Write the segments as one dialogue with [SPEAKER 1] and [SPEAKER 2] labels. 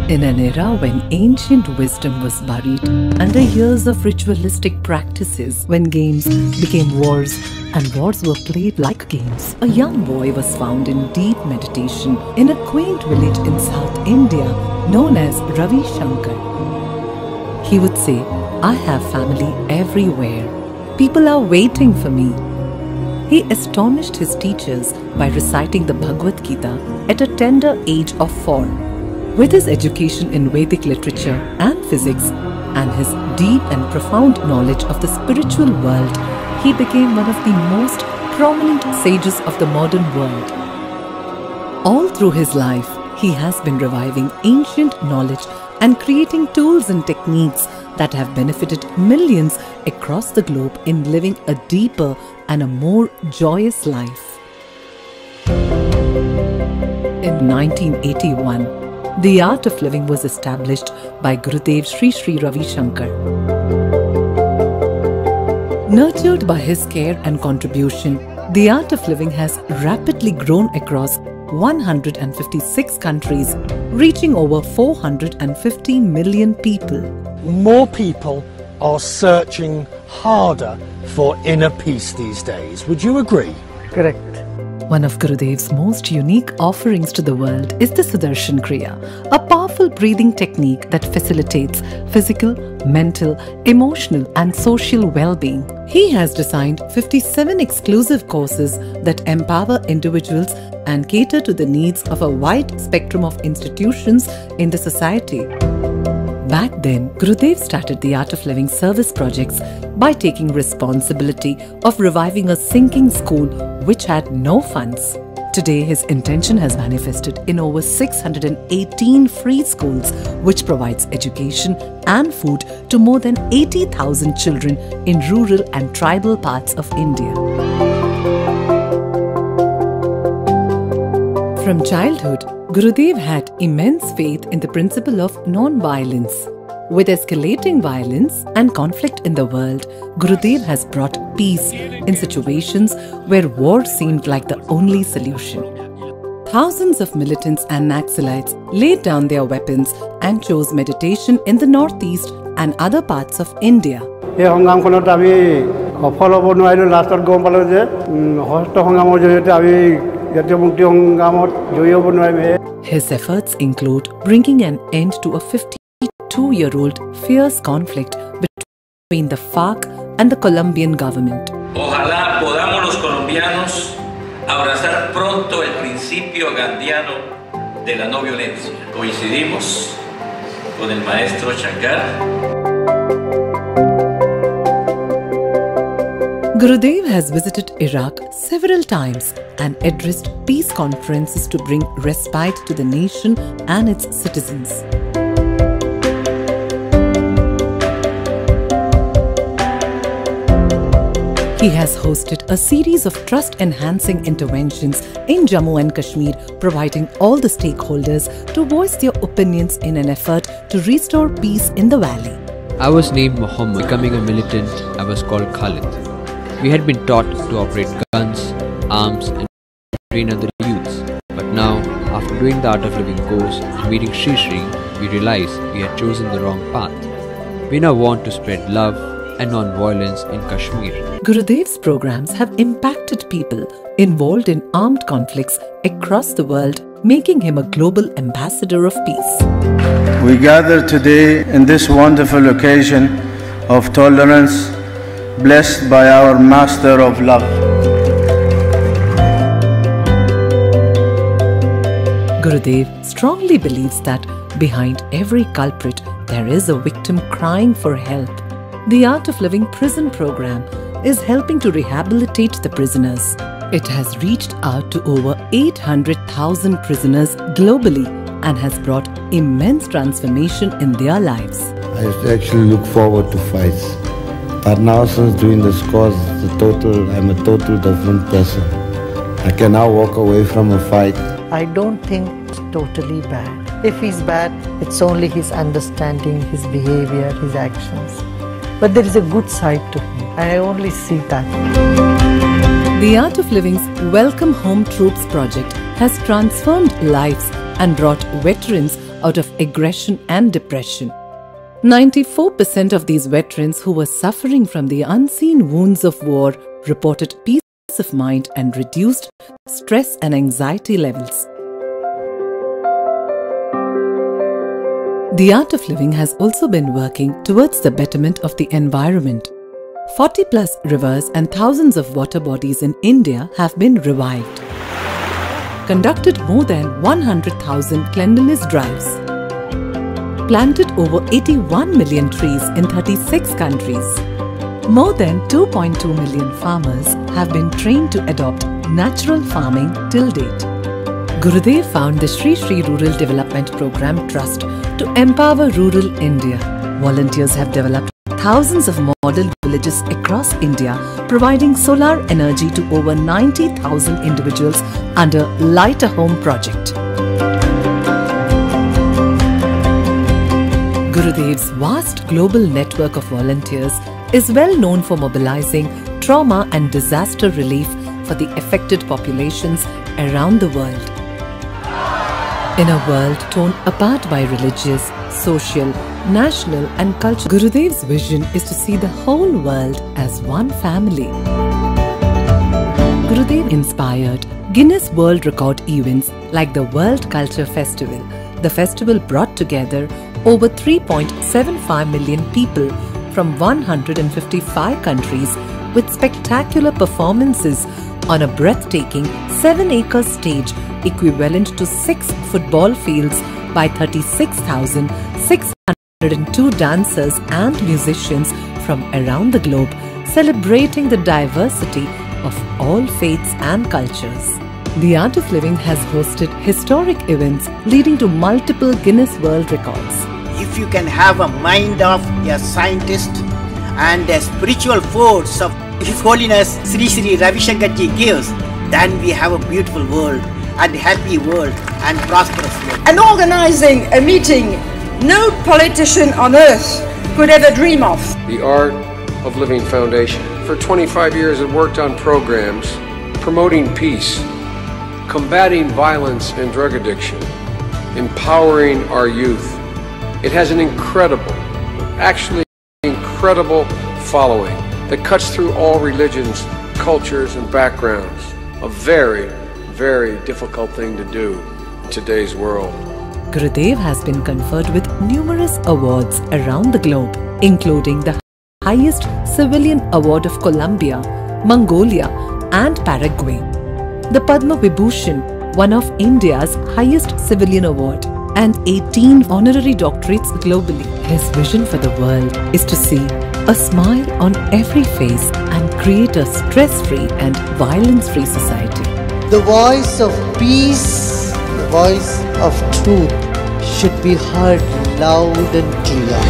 [SPEAKER 1] In an era when ancient wisdom was buried under years of ritualistic practices, when games became wars and wars were played like games, a young boy was found in deep meditation in a quaint village in South India known as Ravi Shankar. He would say, "I have family everywhere. People are waiting for me." He astonished his teachers by reciting the Bhagavad Gita at a tender age of 4. With his education in Vedic literature and physics and his deep and profound knowledge of the spiritual world, he became one of the most prominent sages of the modern world. All through his life, he has been reviving ancient knowledge and creating tools and techniques that have benefited millions across the globe in living a deeper and a more joyous life. In 1981, the Art of Living was established by Gurudev Sri Sri Ravi Shankar. Nurtured by his care and contribution, the Art of Living has rapidly grown across 156 countries, reaching over 450 million people.
[SPEAKER 2] More people are searching harder for inner peace these days. Would you agree?
[SPEAKER 3] Correct.
[SPEAKER 1] One of Gurudev's most unique offerings to the world is the Sudarshan Kriya, a powerful breathing technique that facilitates physical, mental, emotional and social well-being. He has designed 57 exclusive courses that empower individuals and cater to the needs of a wide spectrum of institutions in the society. Back then, Gurudev started the Art of Living service projects by taking responsibility of reviving a sinking school which had no funds. Today, his intention has manifested in over 618 free schools, which provides education and food to more than 80,000 children in rural and tribal parts of India. From childhood, Gurudev had immense faith in the principle of non-violence. With escalating violence and conflict in the world, Gurudev has brought peace in situations where war seemed like the only solution. Thousands of militants and Naxalites laid down their weapons and chose meditation in the northeast and other parts of India. His efforts include bringing an end to a 52-year-old fierce conflict between the FARC and the Colombian government.
[SPEAKER 4] Ojalá podamos los colombianos abrazar pronto el principio gandiano de la no violencia. Coincidimos con el maestro Shankar.
[SPEAKER 1] Gurudev has visited Iraq several times and addressed peace conferences to bring respite to the nation and its citizens. He has hosted a series of trust-enhancing interventions in Jammu and Kashmir, providing all the stakeholders to voice their opinions in an effort to restore peace in the valley.
[SPEAKER 5] I was named Muhammad. Becoming a militant, I was called Khalid. We had been taught to operate guns, arms and train other youths. But now, after doing the Art of Living course and meeting Sri Sri, we realized we had chosen the wrong path. We now want to spread love and non-violence in Kashmir.
[SPEAKER 1] Gurudev's programs have impacted people involved in armed conflicts across the world, making him a global ambassador of peace.
[SPEAKER 6] We gather today in this wonderful occasion of tolerance, blessed by our Master of Love.
[SPEAKER 1] Gurudev strongly believes that behind every culprit there is a victim crying for help. The Art of Living prison program is helping to rehabilitate the prisoners. It has reached out to over 800,000 prisoners globally and has brought immense transformation in their lives.
[SPEAKER 7] I actually look forward to fights. But now since doing this course, I'm a total different person. I can now walk away from a fight.
[SPEAKER 3] I don't think it's totally bad. If he's bad, it's only his understanding, his behavior, his actions. But there is a good side to him. I only see that.
[SPEAKER 1] The Art of Living's Welcome Home Troops project has transformed lives and brought veterans out of aggression and depression. 94% of these veterans who were suffering from the unseen wounds of war reported peace of mind and reduced stress and anxiety levels. The Art of Living has also been working towards the betterment of the environment. 40 plus rivers and thousands of water bodies in India have been revived. Conducted more than 100,000 cleanliness drives. Planted over 81 million trees in 36 countries. More than 2.2 million farmers have been trained to adopt natural farming till date. Gurudev found the Shri Shri Rural Development Program Trust to empower rural India. Volunteers have developed thousands of model villages across India, providing solar energy to over 90,000 individuals under Light a Home project. Gurudev's vast global network of volunteers is well known for mobilizing trauma and disaster relief for the affected populations around the world. In a world torn apart by religious, social, national and cultural, Gurudev's vision is to see the whole world as one family. Gurudev inspired Guinness World Record events like the World Culture Festival. The festival brought together over 3.75 million people from 155 countries with spectacular performances on a breathtaking 7-acre stage equivalent to 6 football fields by 36,602 dancers and musicians from around the globe, celebrating the diversity of all faiths and cultures. The Art of Living has hosted historic events leading to multiple Guinness World Records.
[SPEAKER 8] If you can have a mind of a scientist and a spiritual force of His Holiness Sri Sri Ravi Shankar Ji gives, then we have a beautiful world and happy world and prosperous world.
[SPEAKER 9] And organizing a meeting no politician on earth could ever dream of.
[SPEAKER 10] The Art of Living Foundation. For 25 years it worked on programs promoting peace, combating violence and drug addiction, empowering our youth. It has an incredible following that cuts through all religions, cultures and backgrounds. A very, very difficult thing to do in today's world.
[SPEAKER 1] Gurudev has been conferred with numerous awards around the globe, including the highest civilian award of Colombia, Mongolia and Paraguay, the Padma Vibhushan, one of India's highest civilian award, and 18 honorary doctorates globally. His vision for the world is to see a smile on every face and create a stress-free and violence-free society.
[SPEAKER 3] The voice of peace, the voice of truth should be heard loud and clear.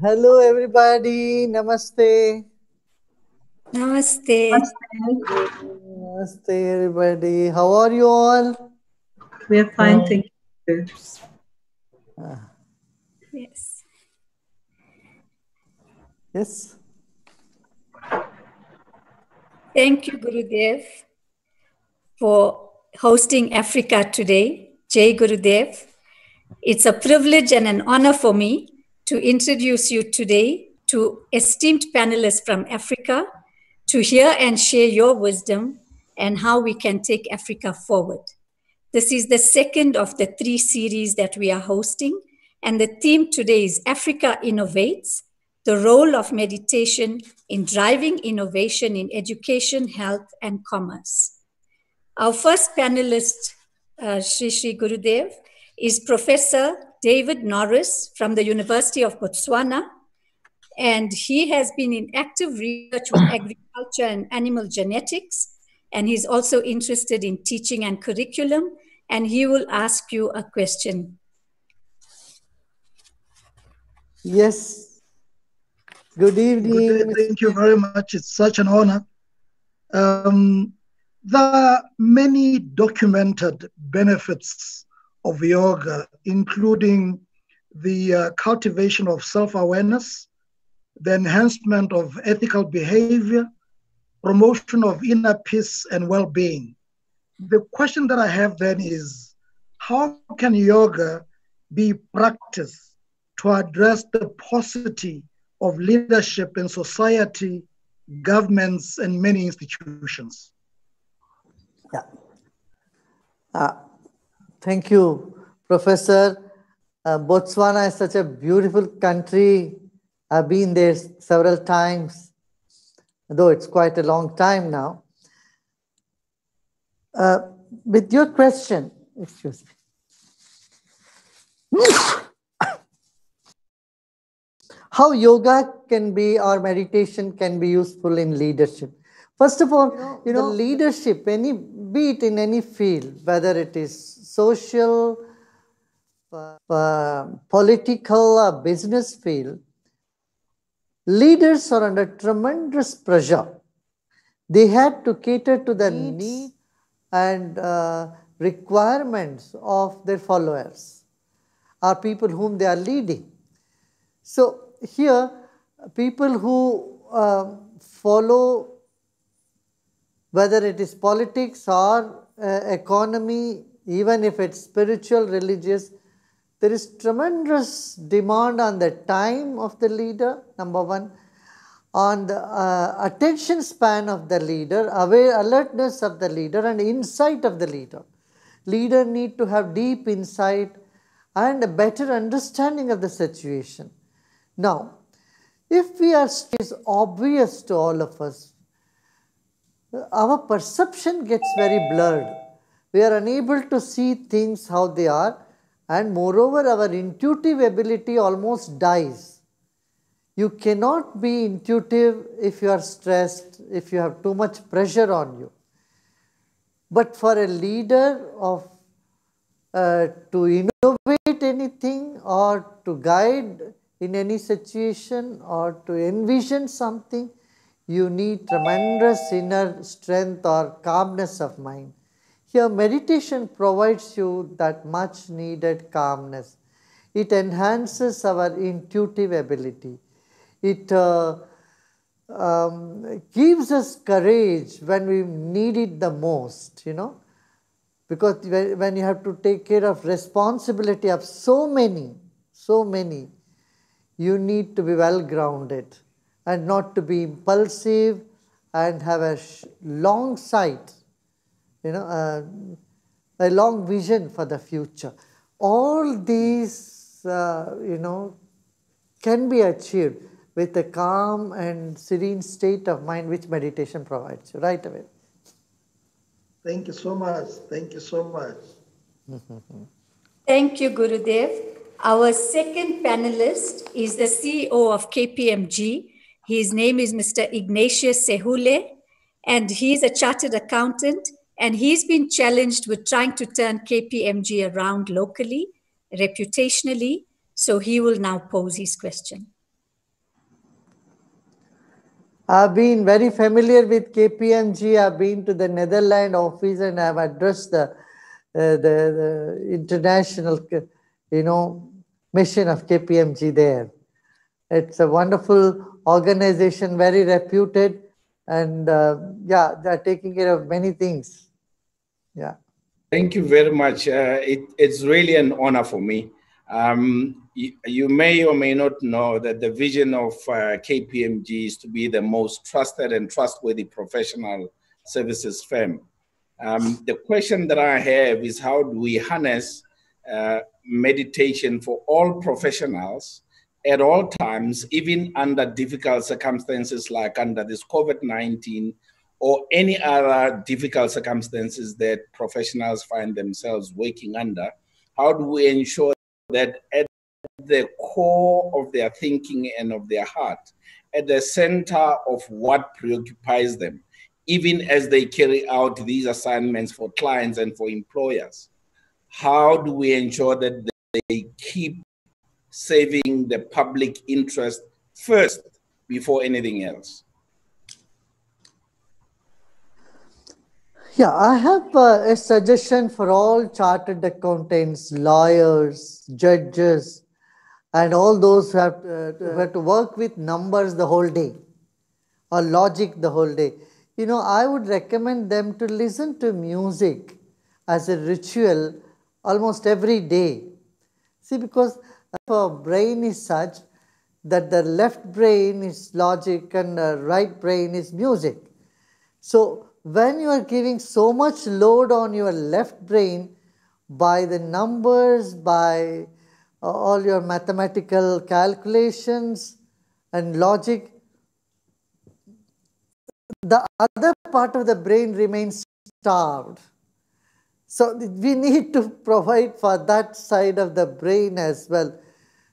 [SPEAKER 3] Hello, everybody. Namaste.
[SPEAKER 11] Namaste.
[SPEAKER 3] Namaste, everybody. How are you all?
[SPEAKER 11] We are fine, thank you. Yes.
[SPEAKER 3] Yes.
[SPEAKER 11] Thank you, Gurudev, for hosting Africa today. Jai Gurudev. It's a privilege and an honor for me to introduce you today to esteemed panelists from Africa to hear and share your wisdom and how we can take Africa forward. This is the second of the 3 series that we are hosting, and the theme today is Africa Innovates, the role of meditation in driving innovation in education, health, and commerce. Our first panelist, Sri Gurudev, is Professor David Norris from the University of Botswana, and he has been in active research with agriculture and animal genetics, and he's also interested in teaching and curriculum, and he will ask you a question.
[SPEAKER 3] Yes. Good evening.
[SPEAKER 12] Good day. Thank you very much. It's such an honor. There are many documented benefits of yoga, including the cultivation of self-awareness, the enhancement of ethical behavior, promotion of inner peace and well-being. The question that I have then is, how can yoga be practiced to address the paucity of leadership in society, governments, and many institutions?
[SPEAKER 3] Yeah. Thank you, Professor. Botswana is such a beautiful country. I've been there several times, though it's quite a long time now. With your question, excuse me. How yoga can be, or meditation can be useful in leadership. First of all, the leadership, be it in any field, whether it is social, political, or business field, leaders are under tremendous pressure. They had to cater to the needs and requirements of their followers, or people whom they are leading. So here, people who follow, whether it is politics or economy, even if it's spiritual, religious, there is tremendous demand on the time of the leader, number one, on the attention span of the leader, alertness of the leader, and insight of the leader. Leader need to have deep insight and a better understanding of the situation. Now, if it's obvious to all of us, our perception gets very blurred. We are unable to see things how they are, and moreover, our intuitive ability almost dies. You cannot be intuitive if you are stressed, if you have too much pressure on you. But for a leader to innovate anything or to guide in any situation or to envision something, you need tremendous inner strength or calmness of mind. Here, meditation provides you that much needed calmness. It enhances our intuitive ability. It gives us courage when we need it the most, because when you have to take care of responsibility of so many, you need to be well grounded and not to be impulsive and have a long sight, a long vision for the future. All these, can be achieved with a calm and serene state of mind which meditation provides you right away.
[SPEAKER 12] Thank you so much. Thank you so much.
[SPEAKER 11] Thank you, Gurudev. Our second panelist is the CEO of KPMG. His name is Mr. Ignatius Sehule, and he's a chartered accountant, and he's been challenged with trying to turn KPMG around locally, reputationally, so he will now pose his question.
[SPEAKER 3] I've been very familiar with KPMG. I've been to the Netherlands office and I've addressed the international, mission of KPMG there. It's a wonderful organization, very reputed, and yeah, they're taking care of many things. Yeah.
[SPEAKER 13] Thank you very much. It's really an honor for me. You may or may not know that the vision of KPMG is to be the most trusted and trustworthy professional services firm. The question that I have is, how do we harness meditation for all professionals at all times, even under difficult circumstances like under this COVID-19 or any other difficult circumstances that professionals find themselves working under? How do we ensure that at the core of their thinking and of their heart, at the center of what preoccupies them, even as they carry out these assignments for clients and for employers, how do we ensure that they keep saving the public interest first before anything else?
[SPEAKER 3] Yeah, I have a suggestion for all chartered accountants, lawyers, judges, and all those who have to work with numbers the whole day or logic the whole day. I would recommend them to listen to music as a ritual almost every day. See, because our brain is such that the left brain is logic and the right brain is music. So when you are giving so much load on your left brain by the numbers, by all your mathematical calculations and logic, the other part of the brain remains starved. So we need to provide for that side of the brain as well.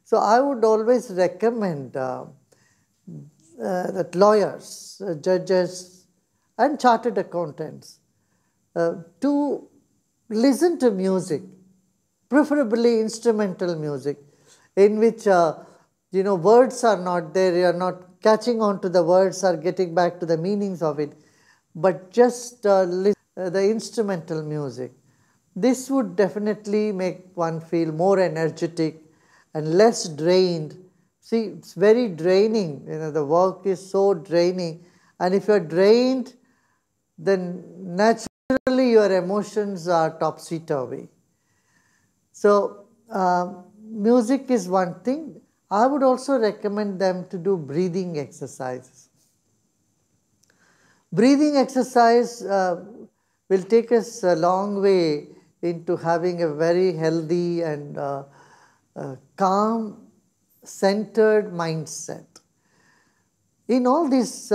[SPEAKER 3] So I would always recommend that lawyers, judges, and chartered accountants to listen to music, preferably instrumental music, in which words are not there, you are not catching on to the words or getting back to the meanings of it, but just listen to the instrumental music. This would definitely make one feel more energetic and less drained. See, it's very draining. The work is so draining, and if you're drained, then naturally your emotions are topsy-turvy. So music is one thing. I would also recommend them to do breathing exercises. Breathing exercise will take us a long way into having a very healthy and calm, centered mindset. In all these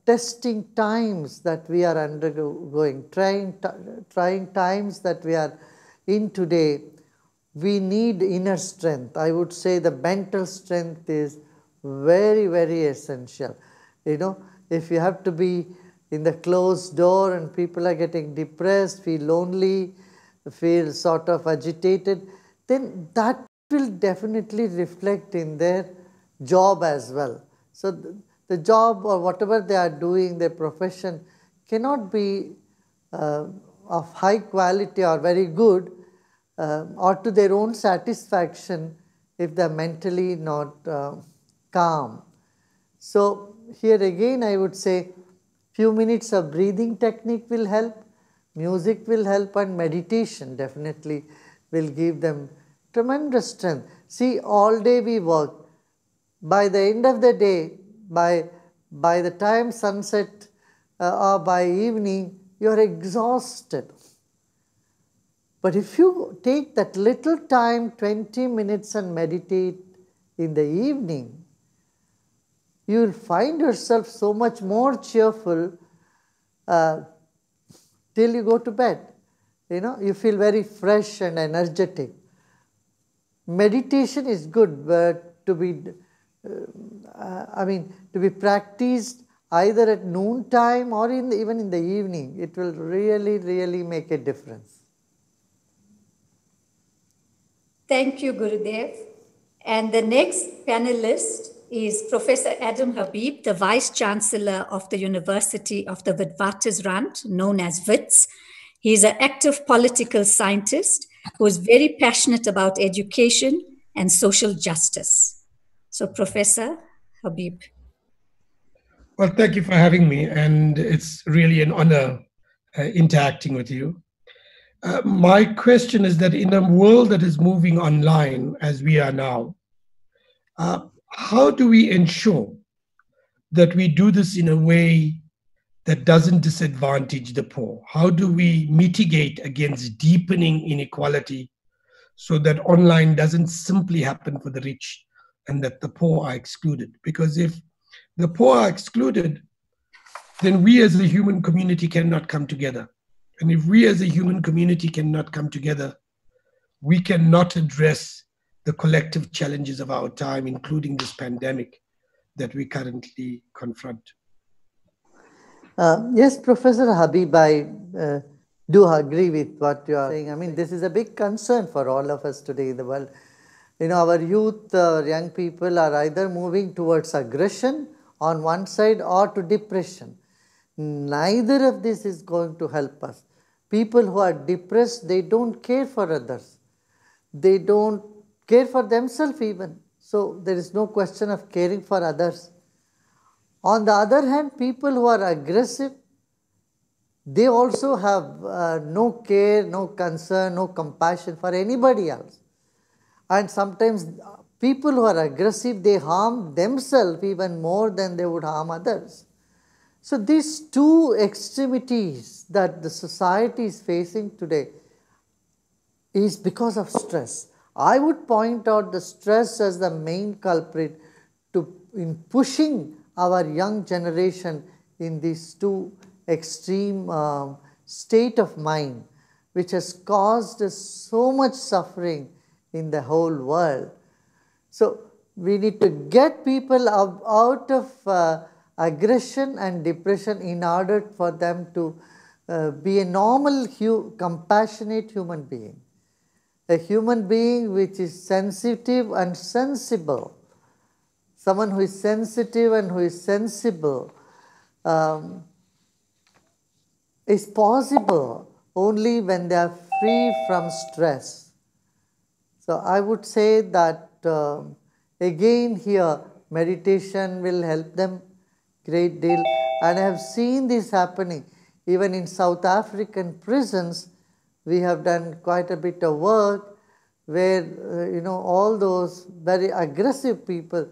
[SPEAKER 3] testing times that we are undergoing, trying times that we are in today, we need inner strength. I would say the mental strength is very, very essential. If you have to be in the closed door and people are getting depressed, feel lonely, feel sort of agitated, then that will definitely reflect in their job as well. So the job or whatever they are doing, their profession, cannot be of high quality or very good or to their own satisfaction if they are mentally not calm. So here again I would say few minutes of breathing technique will help, music will help, and meditation definitely will give them tremendous strength. See, all day we work. By the end of the day, by the time sunset or by evening, you are exhausted. But if you take that little time, 20 minutes, and meditate in the evening, you will find yourself so much more cheerful till you go to bed. You feel very fresh and energetic. Meditation is good, but to be practiced either at noon time or even in the evening, it will really, really make a difference.
[SPEAKER 11] Thank you, Gurudev. And the next panelist is Professor Adam Habib, the Vice Chancellor of the University of the Witwatersrand, known as WITS. He's an active political scientist who is very passionate about education and social justice. So, Professor Habib.
[SPEAKER 14] Well, thank you for having me, and it's really an honor interacting with you. My question is that in a world that is moving online as we are now, how do we ensure that we do this in a way that doesn't disadvantage the poor? How do we mitigate against deepening inequality so that online doesn't simply happen for the rich and that the poor are excluded? Because if the poor are excluded, then we as a human community cannot come together. And if we as a human community cannot come together, we cannot address the collective challenges of our time, including this pandemic that we currently confront.
[SPEAKER 3] Yes, Professor Habib, I do agree with what you are saying. I mean, this is a big concern for all of us today in the world. You know, our youth, young people are either moving towards aggression on one side or to depression. Neither of this is going to help us. People who are depressed, they don't care for others. They don't care for themselves even. So there is no question of caring for others. On the other hand, people who are aggressive, they also have no care, no concern, no compassion for anybody else. And sometimes people who are aggressive, they harm themselves even more than they would harm others. So these two extremities that the society is facing today is because of stress. I would point out the stress as the main culprit in pushing our young generation in these two extreme state of mind, which has caused us so much suffering in the whole world. So we need to get people out of aggression and depression in order for them to be a normal, compassionate human being. A human being which is sensitive and sensible. Someone who is sensitive and who is sensible is possible only when they are free from stress. So I would say that again here meditation will help them great deal, and I have seen this happening even in South African prisons. We have done quite a bit of work where you know, all those very aggressive people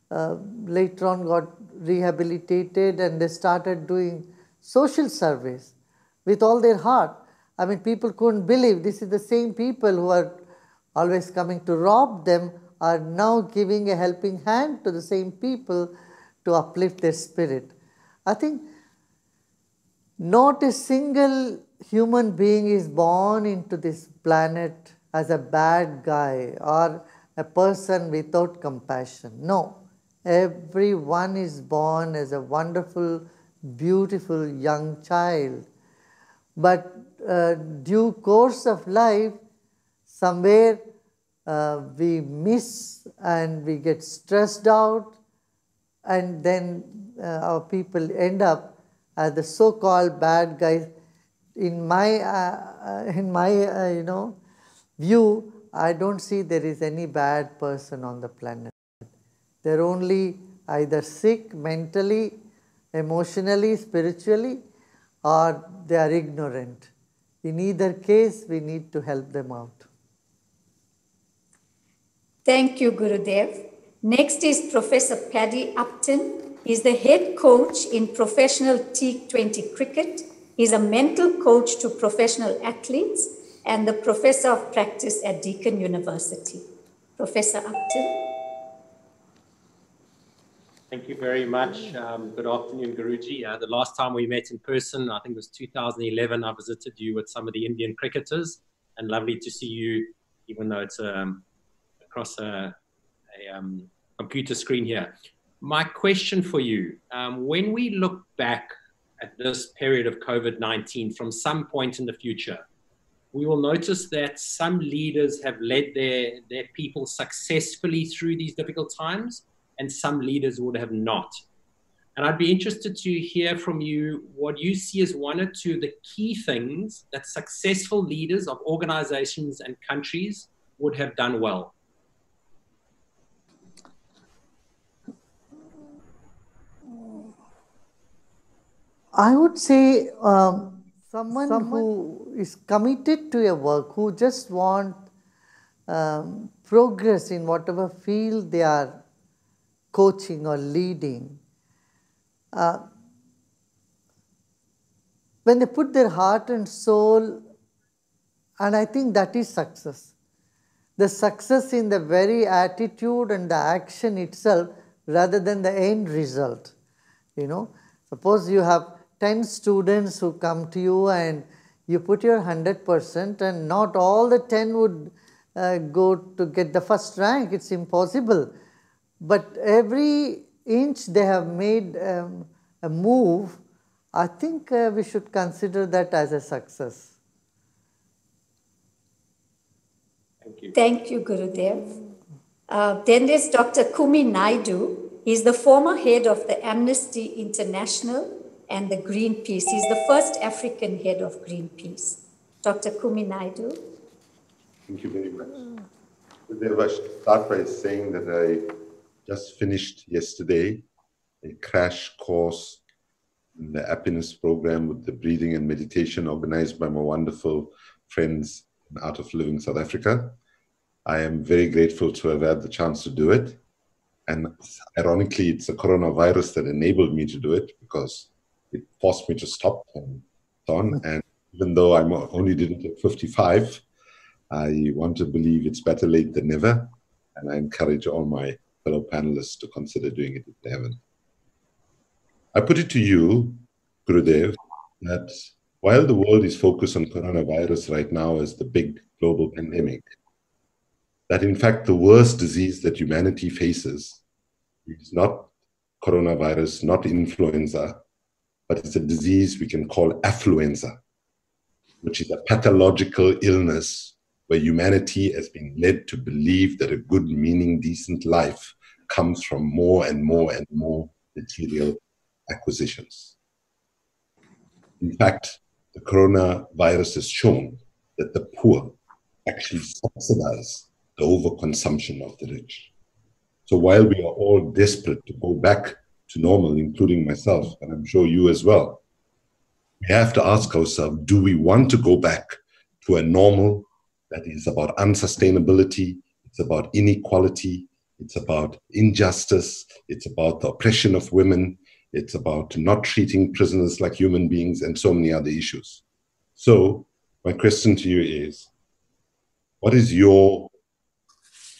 [SPEAKER 3] later on got rehabilitated and they started doing social service with all their heart. I mean, people couldn't believe this is the same people who are always coming to rob them are now giving a helping hand to the same people to uplift their spirit. I think not a single human being is born into this planet as a bad guy or a person without compassion. No, everyone is born as a wonderful, beautiful young child. But due course of life, somewhere we miss and we get stressed out, and then our people end up as the so-called bad guys. In my you know, view, I don't see there is any bad person on the planet. They're only either sick mentally, emotionally, spiritually, or they are ignorant. In either case, we need to help them out.
[SPEAKER 11] Thank you, Gurudev. Next is Professor Paddy Upton. He's the head coach in professional T20 cricket. He's a mental coach to professional athletes and the professor of practice at Deakin University. Professor Upton.
[SPEAKER 15] Thank you very much. Good afternoon, Guruji. The last time we met in person, I think it was 2011, I visited you with some of the Indian cricketers, and lovely to see you, even though it's across a computer screen here. My question for you, when we look back at this period of COVID-19 from some point in the future, we will notice that some leaders have led their people successfully through these difficult times, and some leaders would have not. And I'd be interested to hear from you what you see as one or two of the key things that successful leaders of organizations and countries would have done well.
[SPEAKER 3] I would say someone who is committed to a work, who just want progress in whatever field they are coaching or leading. When they put their heart and soul, and I think that is success. The success in the very attitude and the action itself rather than the end result. You know, suppose you have 10 students who come to you and you put your 100% and not all the 10 would go to get the first rank. It's impossible. But every inch they have made a move, I think we should consider that as a success.
[SPEAKER 15] Thank you.
[SPEAKER 11] Thank you, Gurudev. Then there's Dr. Kumi Naidu. He's the former head of the Amnesty International and the Greenpeace. He's the first African head of Greenpeace. Dr. Kumi Naidu.
[SPEAKER 16] Thank you very much. I should start by saying that I just finished yesterday a crash course in the happiness program with the breathing and meditation organized by my wonderful friends in Art of Living South Africa. I am very grateful to have had the chance to do it. And ironically, it's the coronavirus that enabled me to do it because it forced me to stop and so on. And even though I only did it at 55, I want to believe it's better late than never. And I encourage all my fellow panelists to consider doing it if they haven't. I put it to you, Gurudev, that while the world is focused on coronavirus right now as the big global pandemic, that in fact the worst disease that humanity faces is not coronavirus, not influenza, but it's a disease we can call affluenza, which is a pathological illness where humanity has been led to believe that a good, meaning, decent life comes from more and more and more material acquisitions. In fact, the coronavirus has shown that the poor actually subsidize the overconsumption of the rich. So while we are all desperate to go back to normal, including myself, and I'm sure you as well, we have to ask ourselves, do we want to go back to a normal that is about unsustainability, it's about inequality, it's about injustice, it's about the oppression of women, it's about not treating prisoners like human beings, and so many other issues. So my question to you is, what is your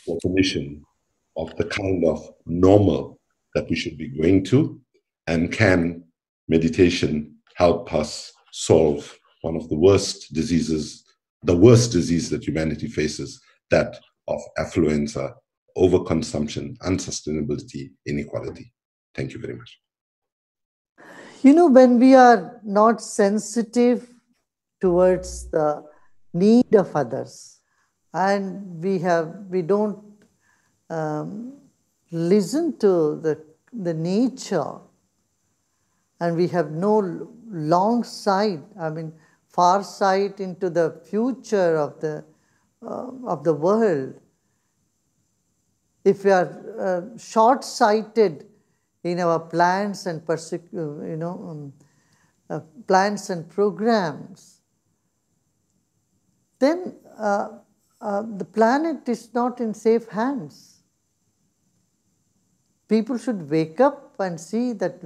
[SPEAKER 16] definition of the kind of normal that we should be going to? And can meditation help us solve one of the worst diseases, the worst disease that humanity faces, that of affluenza, overconsumption, unsustainability, inequality? Thank you very much.
[SPEAKER 3] You know, when we are not sensitive towards the need of others, and we don't listen to the nature, and we have no long sight, I mean, far sight into the future of the world. If we are short-sighted in our plans and plans and programs, then the planet is not in safe hands. People should wake up and see that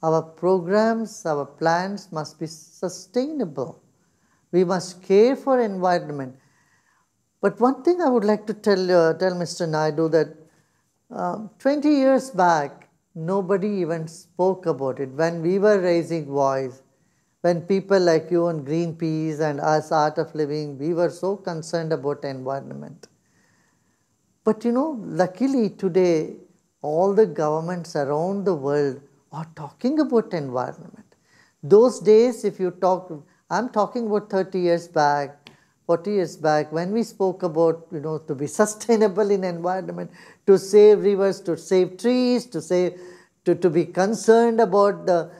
[SPEAKER 3] our programs, our plans must be sustainable. We must care for environment. But one thing I would like to tell Mr. Naidu, that 20 years back, nobody even spoke about it. When we were raising voice, when people like you and Greenpeace and us, Art of Living, we were so concerned about environment. But you know, luckily today, all the governments around the world are talking about environment. Those days, if you talk, I'm talking about 30 years back, 40 years back, when we spoke about, to be sustainable in environment, to save rivers, to save trees, to be concerned about the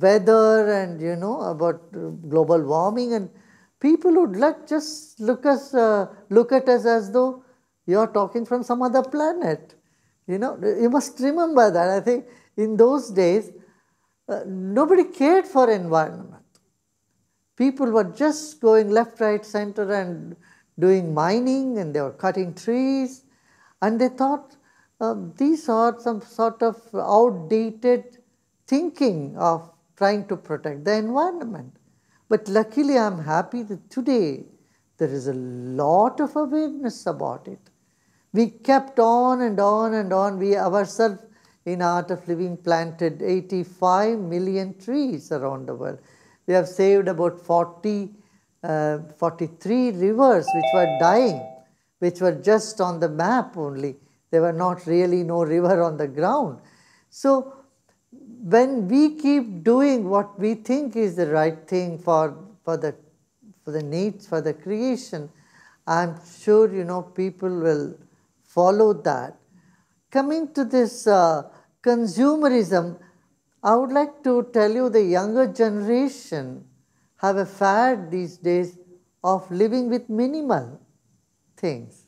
[SPEAKER 3] weather and, about global warming, and people would just look at us as though you're talking from some other planet. You must remember that. I think in those days, nobody cared for environment. People were just going left, right, center and doing mining, and they were cutting trees, and they thought these are some sort of outdated thinking of trying to protect the environment. But luckily, I'm happy that today there is a lot of awareness about it. We kept on and on and on. We ourselves in Art of Living planted 85 million trees around the world. We have saved about 43 rivers which were dying, which were just on the map only. There were not really no river on the ground. So when we keep doing what we think is the right thing for the needs, for the creation, I'm sure people will follow that. Coming to this consumerism, I would like to tell you the younger generation have a fad these days of living with minimal things.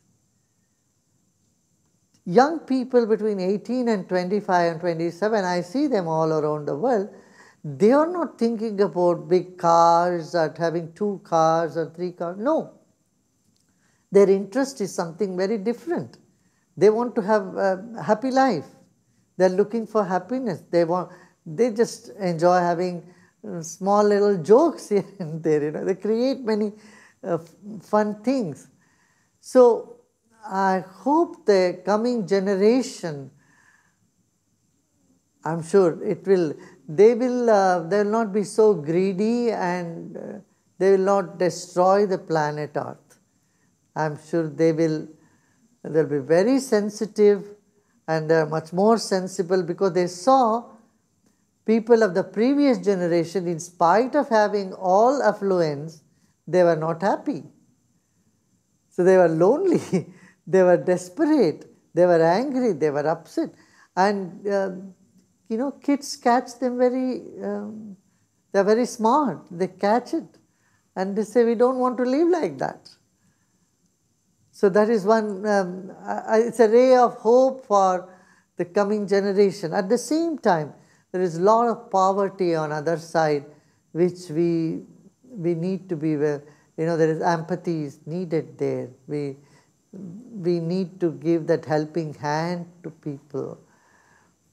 [SPEAKER 3] Young people between 18 and 25 and 27, I see them all around the world, they are not thinking about big cars or having 2 cars or 3 cars. No. Their interest is something very different. They want to have a happy life. They're looking for happiness. They just enjoy having small little jokes here and there. They create many fun things. So I hope the coming generation, I'm sure they will not be so greedy, and they will not destroy the planet Earth. I'm sure they'll be very sensitive, and they're much more sensible because they saw people of the previous generation, in spite of having all affluence, they were not happy. So they were lonely, they were desperate, they were angry, they were upset. And kids catch them they're very smart, they catch it. And they say, we don't want to live like that. So that is one, it's a ray of hope for the coming generation. At the same time, there is a lot of poverty on other side, which we need to be, there is empathy is needed there. We need to give that helping hand to people.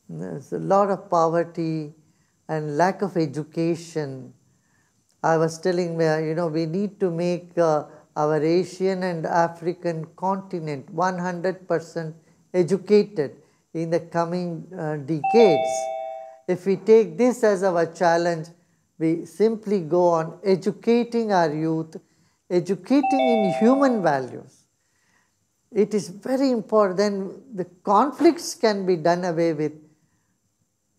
[SPEAKER 3] There's a lot of poverty and lack of education. I was telling, we need to make our Asian and African continent 100% educated in the coming decades. If we take this as our challenge, we simply go on educating our youth, educating in human values. It is very important. Then the conflicts can be done away with.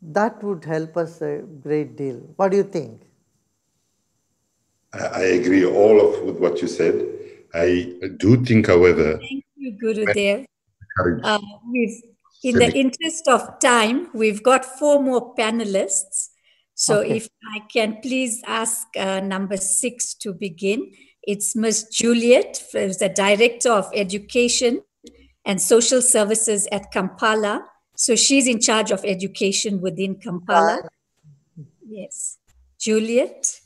[SPEAKER 3] That would help us a great deal. What do you think?
[SPEAKER 16] I agree with what you said. I do think, however...
[SPEAKER 11] Thank you, Gurudev. In the interest of time, we've got 4 more panelists. So okay. If I can please ask number 6 to begin. It's Ms. Juliet, who's the Director of Education and Social Services at Kampala. So she's in charge of education within Kampala. Yes. Juliet?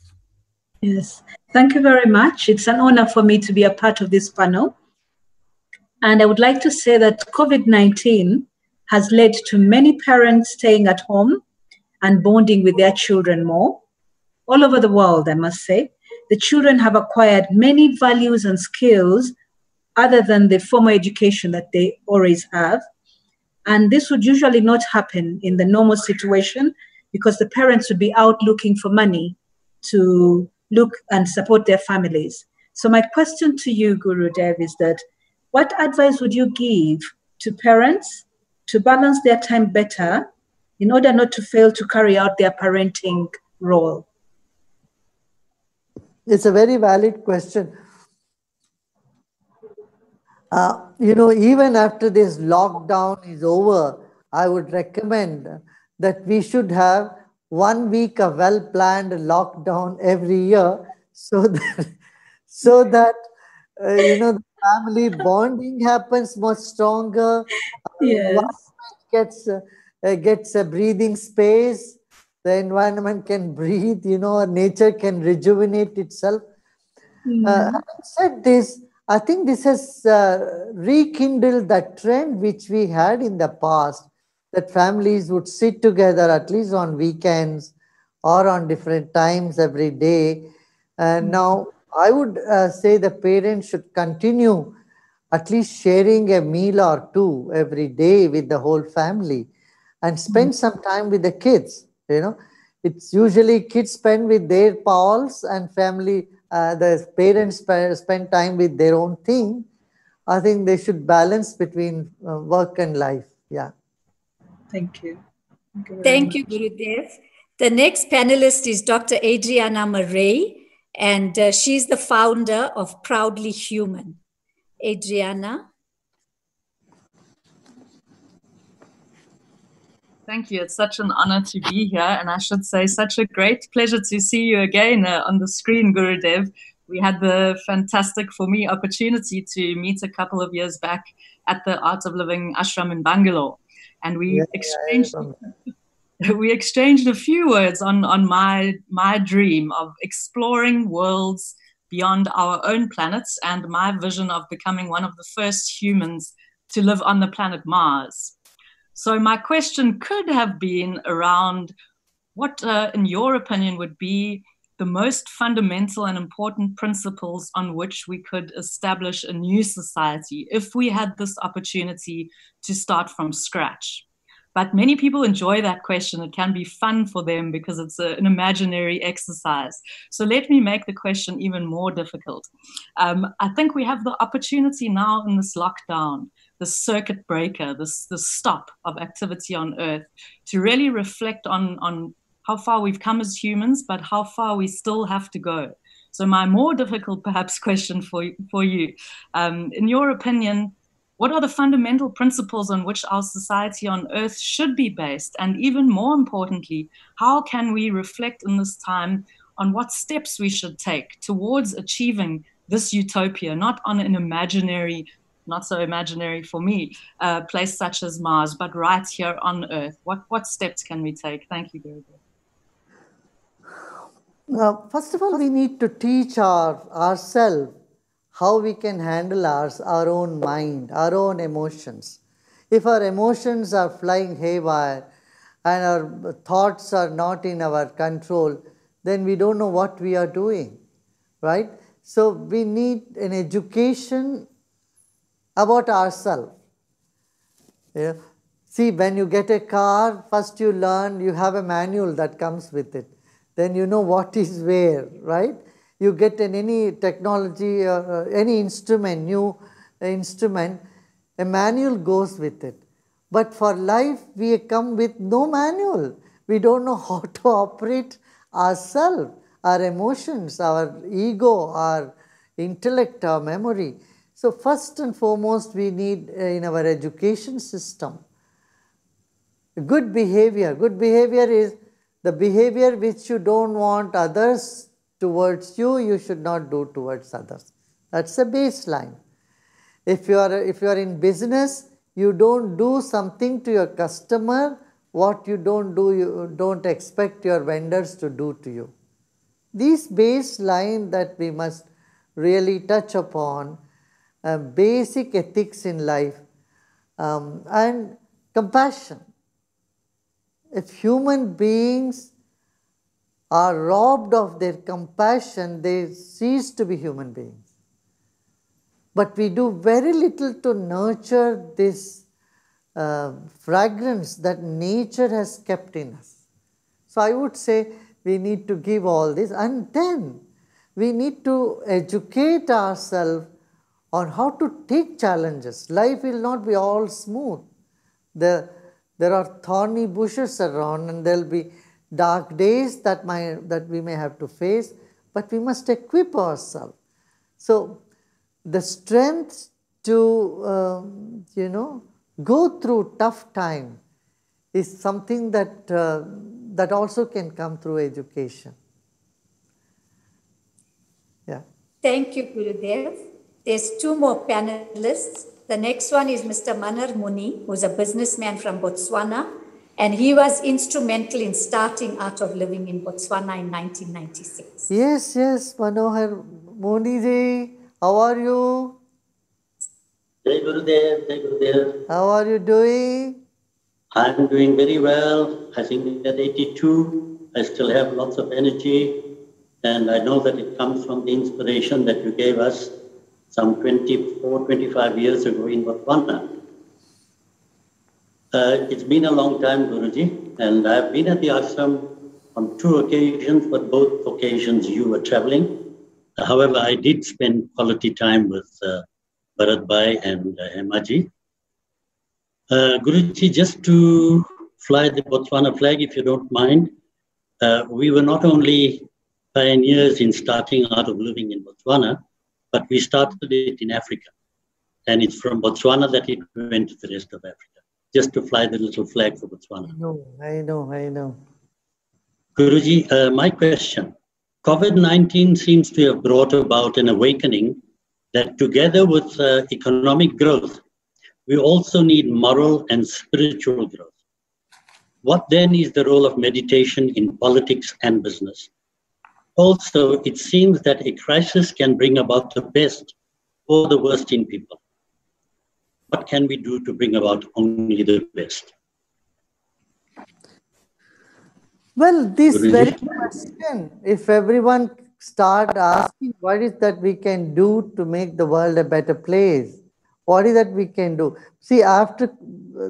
[SPEAKER 17] Yes. Thank you very much. It's an honor for me to be a part of this panel. And I would like to say that COVID-19 has led to many parents staying at home and bonding with their children more. All over the world, I must say, the children have acquired many values and skills other than the formal education that they always have. And this would usually not happen in the normal situation because the parents would be out looking for money to look and support their families. So my question to you, Gurudev, is that what advice would you give to parents to balance their time better in order not to fail to carry out their parenting role?
[SPEAKER 3] It's a very valid question. Even after this lockdown is over, I would recommend that we should have 1 week of well-planned lockdown every year, so that the family bonding happens much stronger.
[SPEAKER 17] Yes.
[SPEAKER 3] Gets a breathing space. The environment can breathe. Nature can rejuvenate itself. Having said this, I think this has rekindled that trend which we had in the past, that families would sit together at least on weekends or on different times every day. And now I would say the parents should continue at least sharing a meal or two every day with the whole family and spend some time with the kids. It's usually kids spend with their pals and family, the parents spend time with their own thing. I think they should balance between work and life. Yeah.
[SPEAKER 17] Thank you.
[SPEAKER 11] Thank you, Gurudev. The next panelist is Dr. Adriana Murray, and she's the founder of Proudly Human. Adriana.
[SPEAKER 18] Thank you. It's such an honor to be here. And I should say, such a great pleasure to see you again on the screen, Gurudev. We had the fantastic, for me, opportunity to meet a couple of years back at the Art of Living ashram in Bangalore. And we exchanged a few words on my dream of exploring worlds beyond our own planets and my vision of becoming one of the first humans to live on the planet Mars. So my question could have been around what, in your opinion, would be the most fundamental and important principles on which we could establish a new society if we had this opportunity to start from scratch. But many people enjoy that question. It can be fun for them because it's an imaginary exercise. So let me make the question even more difficult. I think we have the opportunity now in this lockdown, the circuit breaker, this stop of activity on Earth, to really reflect on how far we've come as humans, but how far we still have to go. So my more difficult, perhaps, question for you, in your opinion, what are the fundamental principles on which our society on Earth should be based? And even more importantly, how can we reflect in this time on what steps we should take towards achieving this utopia, not on an imaginary, not so imaginary for me, place such as Mars, but right here on Earth? What steps can we take? Thank you, Gurudev.
[SPEAKER 3] First of all, we need to teach ourselves how we can handle our own mind, our own emotions. If our emotions are flying haywire and our thoughts are not in our control, then we don't know what we are doing, right? So we need an education about ourselves. Yeah. See, when you get a car, first you learn, you have a manual that comes with it. Then you know what is where, right? You get in any technology, any instrument, new instrument, a manual goes with it. But for life, we come with no manual. We don't know how to operate ourselves, our emotions, our ego, our intellect, our memory. So first and foremost, we need in our education system, good behavior. Good behavior is the behavior which you don't want others towards you, you should not do towards others. That's a baseline. If you are in business, you don't do something to your customer what you don't do, you don't expect your vendors to do to you. These baseline that we must really touch upon, basic ethics in life, and compassion. If human beings are robbed of their compassion, they cease to be human beings. But we do very little to nurture this fragrance that nature has kept in us. So I would say we need to give all this, and then we need to educate ourselves on how to take challenges. Life will not be all smooth. There are thorny bushes around, and there will be dark days that we may have to face, but we must equip ourselves. So the strength to, go through tough time is something that, that also can come through education. Yeah.
[SPEAKER 11] Thank you, Gurudev. There's two more panelists. The next one is Mr. Manar Muni, who's a businessman from Botswana, and he was instrumental in starting Art of Living in Botswana in 1996.
[SPEAKER 3] Yes, Manohar Muni ji, how are you?
[SPEAKER 19] Jai Gurudev, Jai Gurudev.
[SPEAKER 3] How are you doing?
[SPEAKER 19] I'm doing very well. I think at 82, I still have lots of energy. And I know that it comes from the inspiration that you gave us some 24, 25 years ago in Botswana. It's been a long time, Guruji, and I've been at the ashram on 2 occasions, but both occasions you were traveling. However, I did spend quality time with Bharat Bhai and Hemaji. Guruji, just to fly the Botswana flag, if you don't mind, we were not only pioneers in starting Art of Living in Botswana, but we started it in Africa. And it's from Botswana that it went to the rest of Africa, just to fly the little flag for Botswana.
[SPEAKER 3] I know.
[SPEAKER 19] Guruji, my question, COVID-19 seems to have brought about an awakening that together with economic growth, we also need moral and spiritual growth. What then is the role of meditation in politics and business? Also, it seems that a crisis can bring about the best or the worst in people. What can we do to bring about only the best?
[SPEAKER 3] Well, this very question, if everyone start asking what is that we can do to make the world a better place, what is that we can do? See, after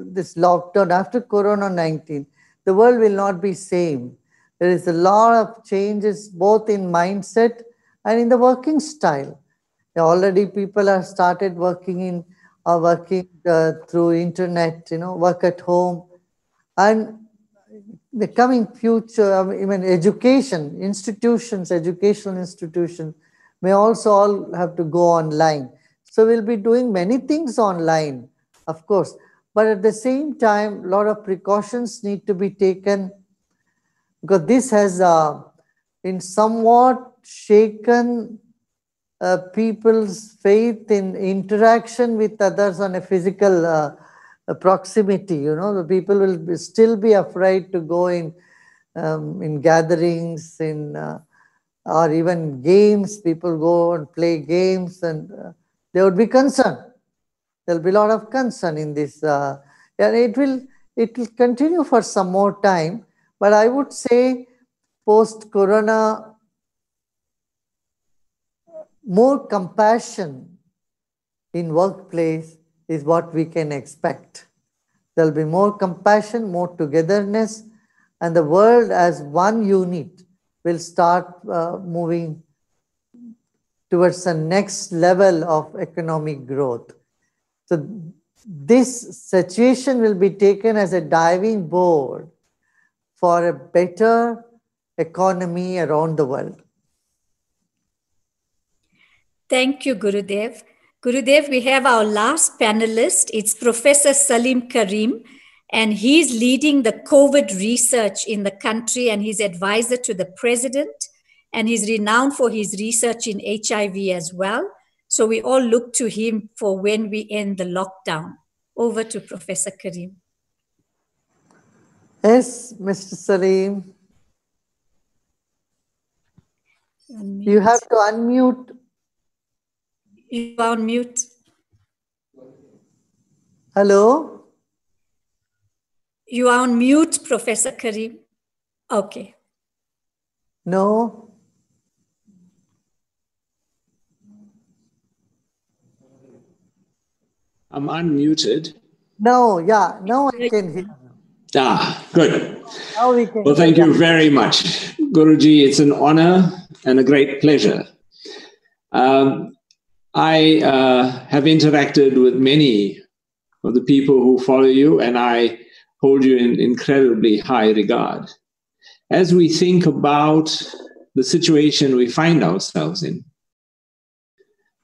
[SPEAKER 3] this lockdown, after Corona-19, the world will not be same. There is a lot of changes both in mindset and in the working style. Already people have started working through internet, work at home. And the coming future, even educational institutions may also all have to go online. So we'll be doing many things online, of course. But at the same time, a lot of precautions need to be taken, because this has in somewhat shaken people's faith in interaction with others on a physical proximity. The people will still be afraid to go in gatherings, or even games. People go and play games, and they would be concerned. There will be a lot of concern in this. And it will continue for some more time. But I would say post-Corona, more compassion in workplace is what we can expect. There will be more compassion, more togetherness, and the world as one unit will start moving towards the next level of economic growth. So this situation will be taken as a diving board for a better economy around the world.
[SPEAKER 11] Thank you, Gurudev. Gurudev, we have our last panelist. It's Professor Salim Karim, and he's leading the COVID research in the country, and he's advisor to the president, and he's renowned for his research in HIV as well. So we all look to him for when we end the lockdown. Over to Professor Karim.
[SPEAKER 3] Yes, Mr. Salim. You have to unmute.
[SPEAKER 11] You are on mute.
[SPEAKER 3] Hello?
[SPEAKER 11] You are on mute, Professor Karim. Okay.
[SPEAKER 3] No.
[SPEAKER 20] I'm unmuted.
[SPEAKER 3] No, yeah, now I can hear.
[SPEAKER 20] Good.
[SPEAKER 3] Now we can
[SPEAKER 20] well, thank you very much, Guruji. It's an honor and a great pleasure. I have interacted with many of the people who follow you, and I hold you in incredibly high regard. As we think about the situation we find ourselves in,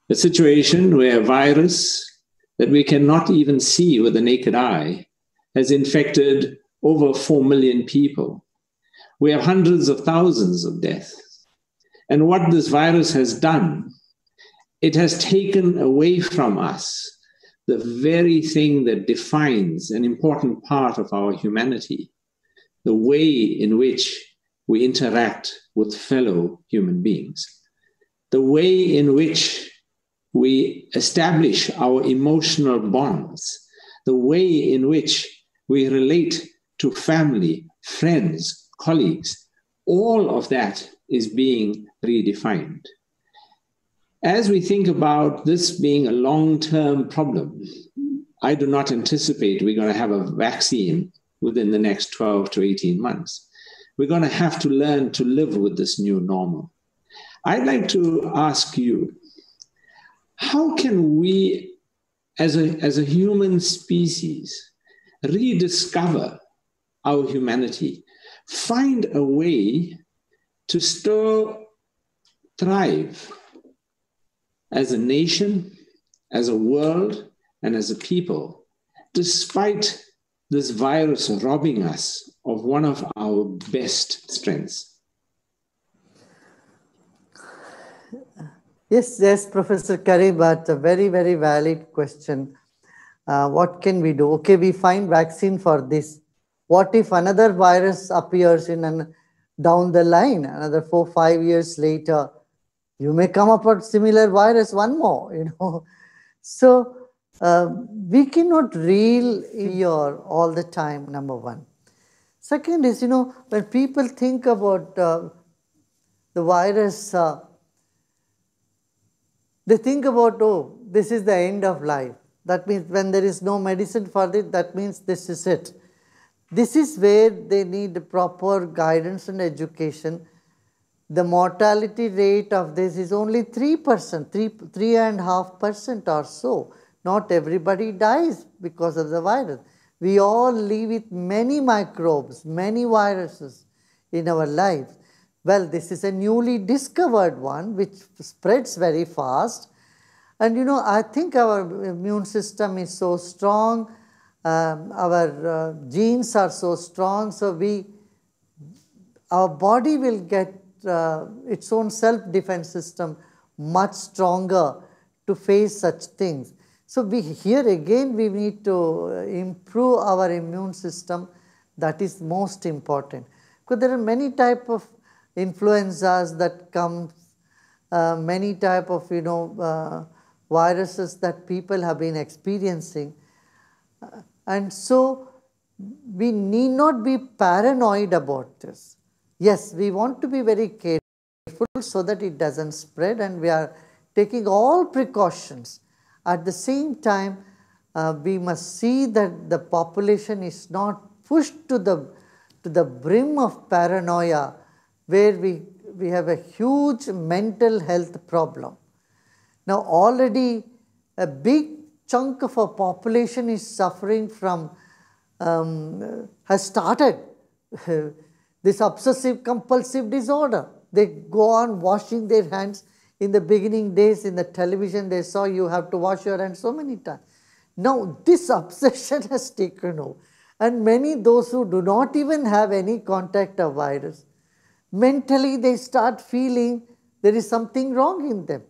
[SPEAKER 20] a situation where a virus that we cannot even see with the naked eye has infected over 4 million people. We have hundreds of thousands of deaths. And what this virus has done, it has taken away from us the very thing that defines an important part of our humanity, the way in which we interact with fellow human beings, the way in which we establish our emotional bonds, the way in which we relate to family, friends, colleagues. All of that is being redefined. As we think about this being a long-term problem, I do not anticipate we're going to have a vaccine within the next 12 to 18 months. We're going to have to learn to live with this new normal. I'd like to ask you, how can we, as a human species, rediscover our humanity, find a way to still thrive as a nation, as a world, and as a people, despite this virus robbing us of one of our best strengths?
[SPEAKER 3] Yes, Professor Karim, but a very, very valid question. What can we do? Okay, we find vaccine for this. What if another virus appears down the line, another 4-5 years later? You may come up with similar virus, one more, So we cannot reel fear all the time, number one. Second is, when people think about the virus, they think about, oh, this is the end of life. That means when there is no medicine for it, that means this is it. This is where they need proper guidance and education. The mortality rate of this is only 3%, 3.5% or so. Not everybody dies because of the virus. We all live with many microbes, many viruses in our lives. Well, this is a newly discovered one which spreads very fast. And I think our immune system is so strong, our genes are so strong, so our body will get its own self-defense system much stronger to face such things. So here again we need to improve our immune system. That is most important. Because there are many type of influenzas that come, many type of viruses that people have been experiencing. And so we need not be paranoid about this. Yes, we want to be very careful so that it doesn't spread, and we are taking all precautions. At the same time, we must see that the population is not pushed to the brim of paranoia, where we have a huge mental health problem. Now already a big chunk of our population is suffering from, has started this obsessive compulsive disorder. They go on washing their hands. In the beginning days in the television, they saw you have to wash your hands so many times. Now this obsession has taken over. And many, those who do not even have any contact of virus, mentally they start feeling there is something wrong in them.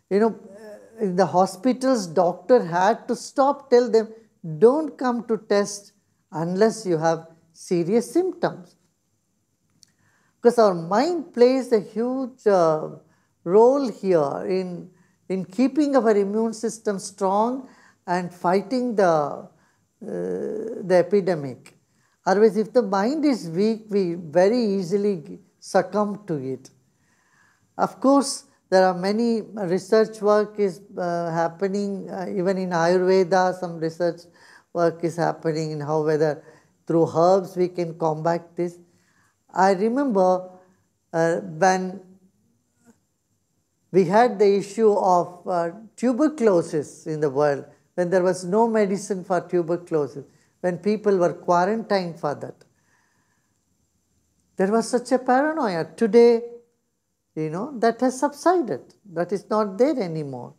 [SPEAKER 3] In the hospitals, doctor had to stop, tell them, don't come to test unless you have serious symptoms. Because our mind plays a huge role here in keeping our immune system strong and fighting the epidemic. Otherwise, if the mind is weak, we very easily succumb to it. Of course, there are many research work is happening, even in Ayurveda, some research work is happening in how whether through herbs we can combat this. I remember when we had the issue of tuberculosis in the world, when there was no medicine for tuberculosis, when people were quarantined for that. There was such a paranoia. Today, that has subsided. That is not there anymore.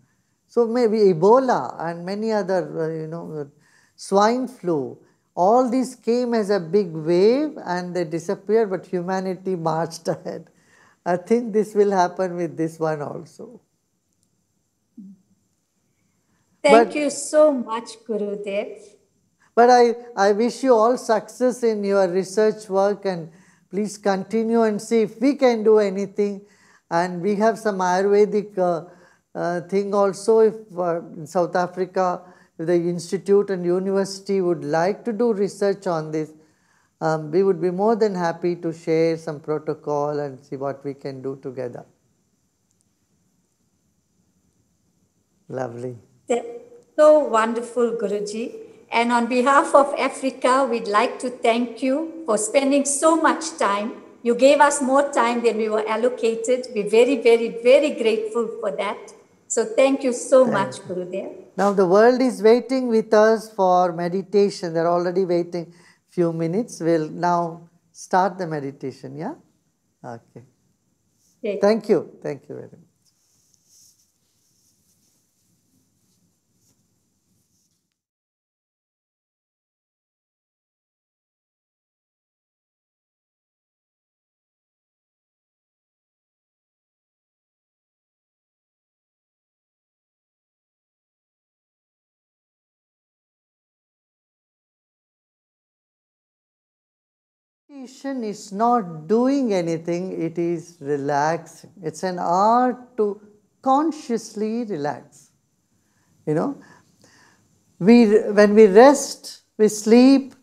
[SPEAKER 3] So maybe Ebola and many other, swine flu, all these came as a big wave and they disappeared, but humanity marched ahead. I think this will happen with this one also.
[SPEAKER 11] Thank you so much, Gurudev.
[SPEAKER 3] But I wish you all success in your research work, and please continue and see if we can do anything. And we have some Ayurvedic thing also. If in South Africa, if the institute and university would like to do research on this, we would be more than happy to share some protocol and see what we can do together. Lovely.
[SPEAKER 11] That's so wonderful, Guruji. And on behalf of Africa, we'd like to thank you for spending so much time. You gave us more time than we were allocated. We're very, very, very grateful for that. So thank you so much, Gurudev.
[SPEAKER 3] Now the world is waiting with us for meditation. They're already waiting few minutes. We'll now start the meditation, yeah? Okay. Thank you. Thank you very much. Meditation is not doing anything, it is relaxing. It's an art to consciously relax. When we rest, we sleep,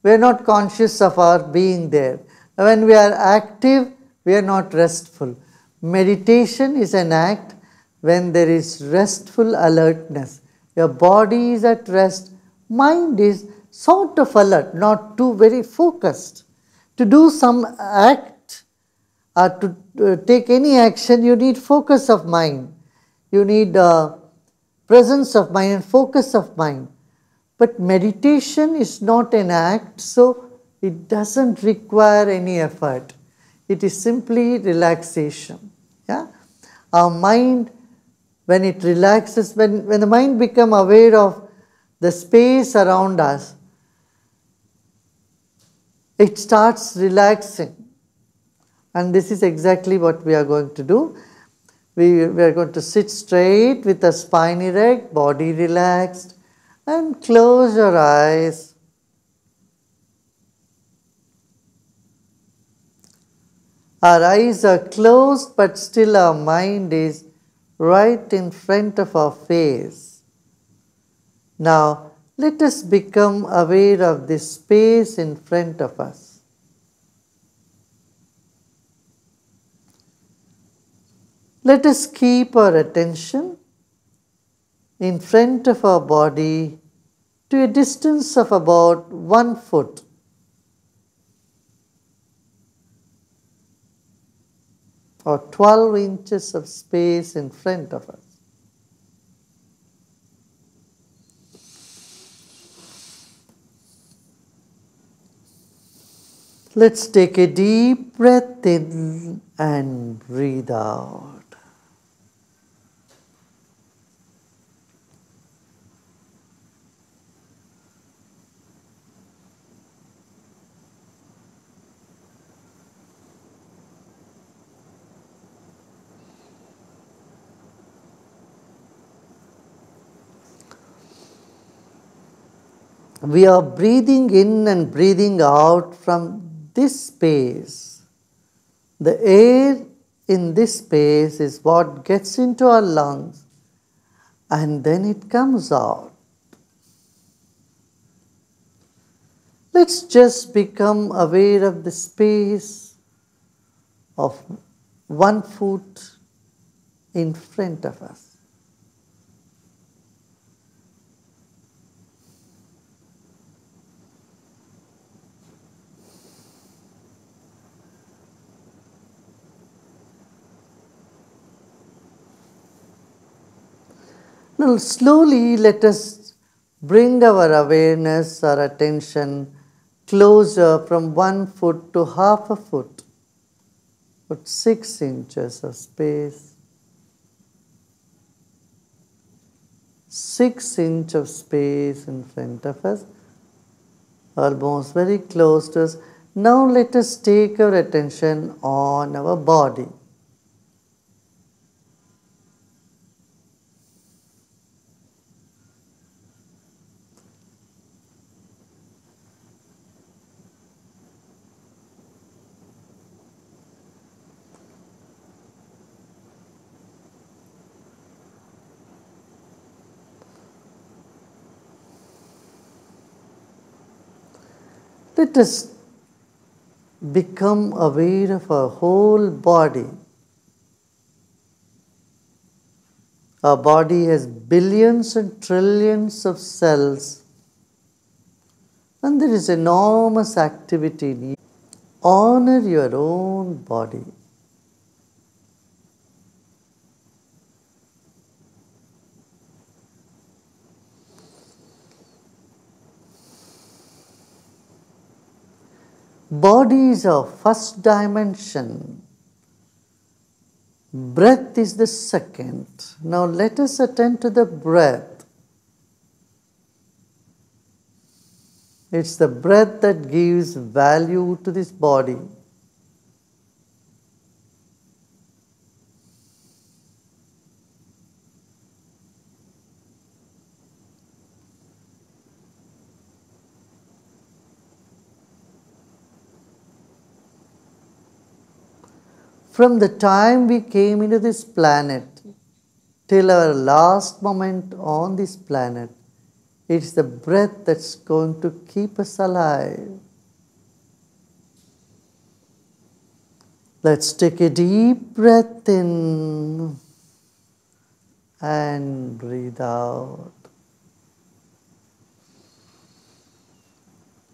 [SPEAKER 3] we are not conscious of our being there. When we are active, we are not restful. Meditation is an act when there is restful alertness. Your body is at rest, mind is sort of alert, not too very focused. To do some act or to take any action, you need focus of mind. You need presence of mind and focus of mind. But meditation is not an act, so it doesn't require any effort. It is simply relaxation. Yeah? Our mind, when it relaxes, when the mind becomes aware of the space around us, it starts relaxing. And this is exactly what we are going to do. We are going to sit straight with the spine erect, body relaxed, and close your eyes. Our eyes are closed, but still our mind is right in front of our face. Now, let us become aware of this space in front of us. Let us keep our attention in front of our body to a distance of about 1 foot. Or 12 inches of space in front of us. Let's take a deep breath in and breathe out. We are breathing in and breathing out from this space. The air in this space is what gets into our lungs and then it comes out. Let's just become aware of the space of 1 foot in front of us. Now slowly let us bring our awareness, our attention closer from 1 foot to half a foot, about 6 inches of space. 6 inches of space in front of us, almost very close to us. Now let us take our attention on our body. Let us become aware of our whole body. Our body has billions and trillions of cells, and there is enormous activity in it. Honor your own body. Body is our first dimension. Breath is the second. Now let us attend to the breath. It's the breath that gives value to this body. From the time we came into this planet till our last moment on this planet, it's the breath that's going to keep us alive. Let's take a deep breath in and breathe out.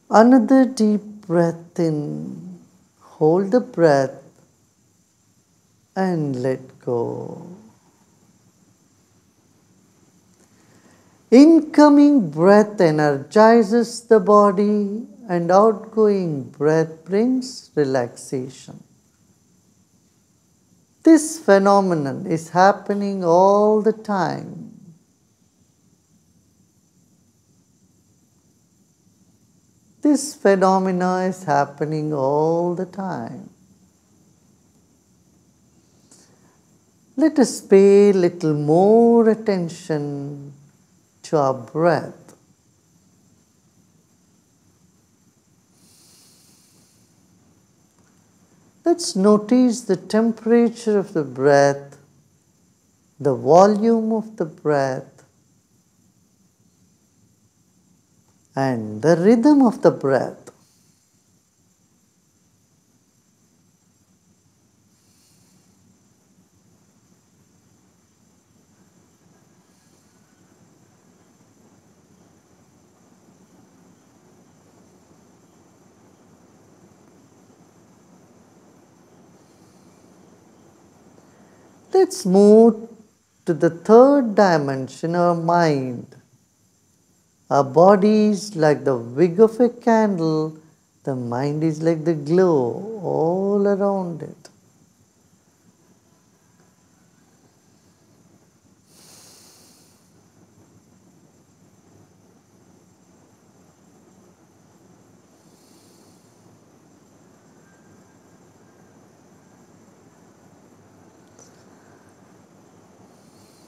[SPEAKER 3] Another deep breath in. Hold the breath and let go. Incoming breath energizes the body and outgoing breath brings relaxation. This phenomenon is happening all the time. This phenomena is happening all the time. Let us pay a little more attention to our breath. Let's notice the temperature of the breath, the volume of the breath, and the rhythm of the breath. Let's move to the third dimension, our mind. Our body is like the wick of a candle, the mind is like the glow all around it.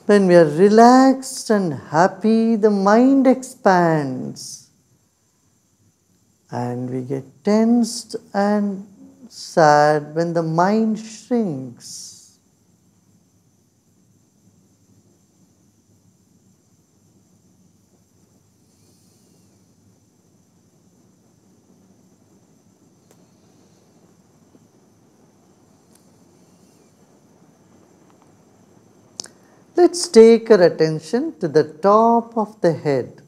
[SPEAKER 3] When we are relaxed and happy, the mind expands and we get tensed and sad when the mind shrinks. Let's take our attention to the top of the head.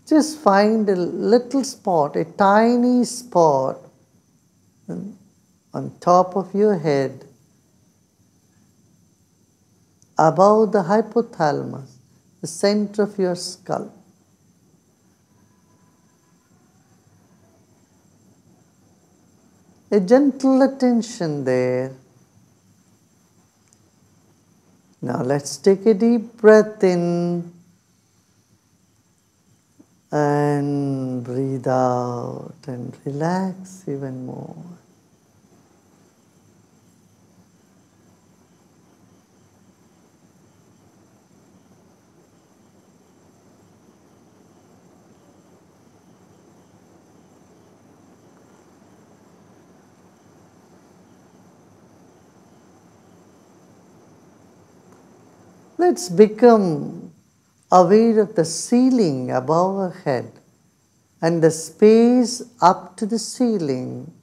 [SPEAKER 3] Just find a little spot, a tiny spot on top of your head, above the hypothalamus, the center of your skull. a gentle attention there. Now let's take a deep breath in and breathe out and relax even more. Let's become aware of the ceiling above our head and the space up to the ceiling.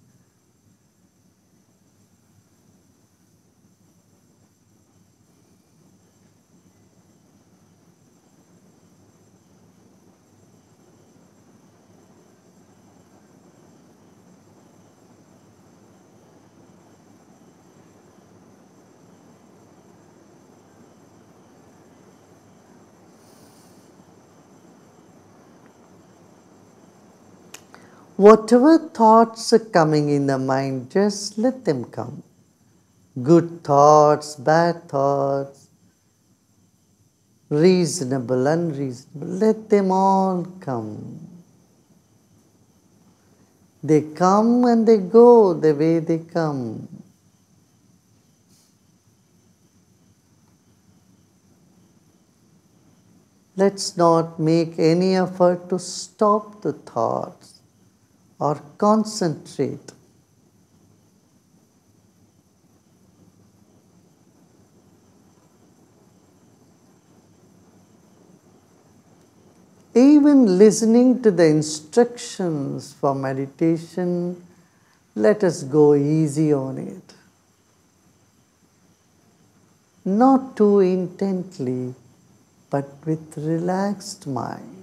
[SPEAKER 3] Whatever thoughts are coming in the mind, just let them come. Good thoughts, bad thoughts, reasonable, unreasonable, let them all come. They come and they go the way they come. Let's not make any effort to stop the thoughts or concentrate. Even listening to the instructions for meditation, let us go easy on it. Not too intently, but with relaxed mind.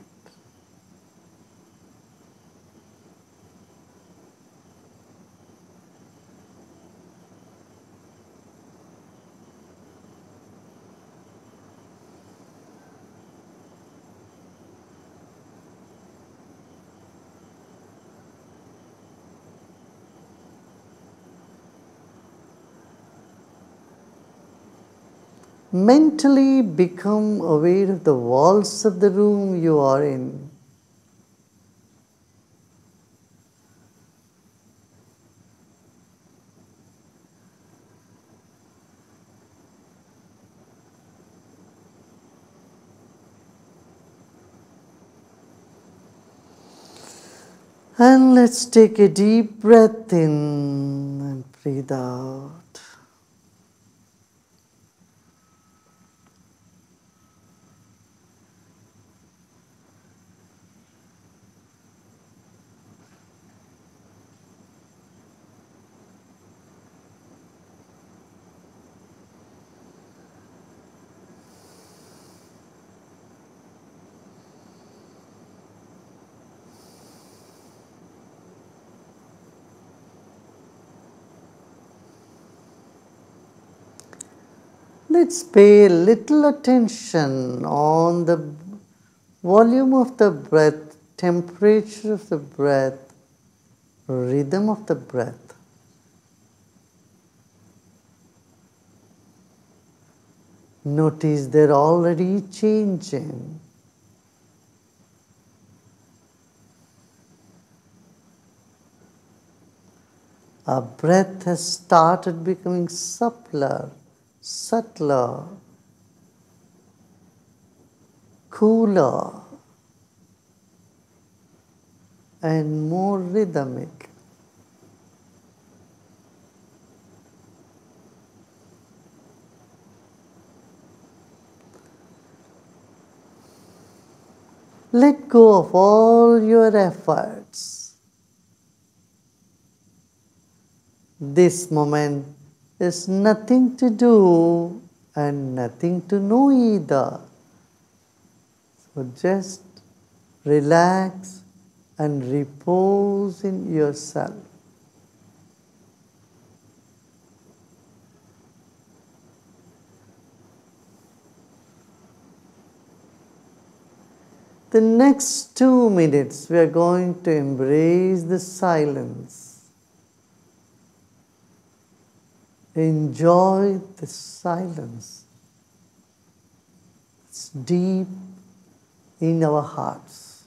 [SPEAKER 3] Mentally become aware of the walls of the room you are in. And let's take a deep breath in and breathe out. Let's pay little attention on the volume of the breath, temperature of the breath, rhythm of the breath. Notice they're already changing. Our breath has started becoming suppler, subtler, cooler, and more rhythmic. Let go of all your efforts. This moment is nothing to do and nothing to know either. So just relax and repose in yourself. The next 2 minutes we are going to embrace the silence. Enjoy the silence. It's deep in our hearts.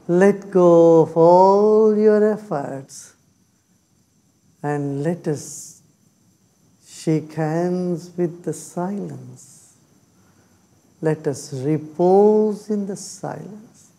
[SPEAKER 3] Let go of all your efforts and let us shake hands with the silence. Let us repose in the silence.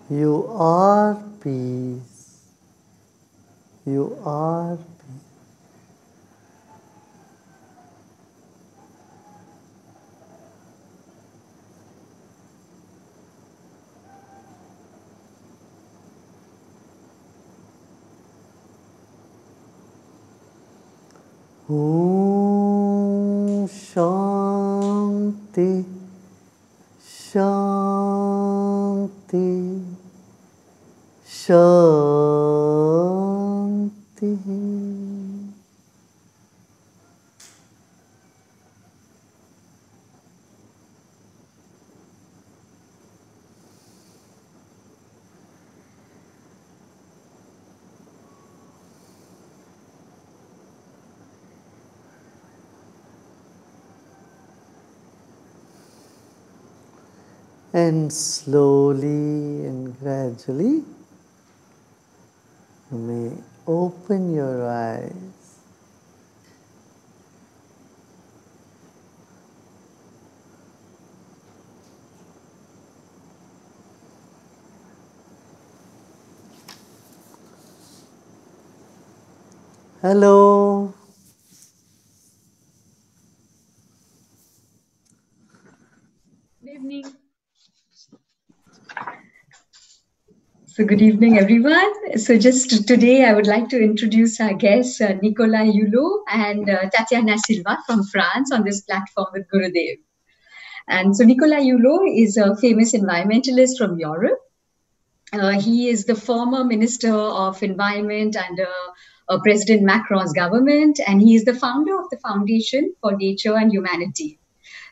[SPEAKER 3] You are peace. You are peace. Om Shanti Shanti Shanti. And slowly and gradually you may open your eyes. Hello.
[SPEAKER 21] Good evening. So good evening, everyone. So just today, I would like to introduce our guests, Nicolas Hulot and Tatiana Silva from France on this platform with Gurudev. And so Nicolas Hulot is a famous environmentalist from Europe. He is the former Minister of Environment under President Macron's government, and he is the founder of the Foundation for Nature and Humanity.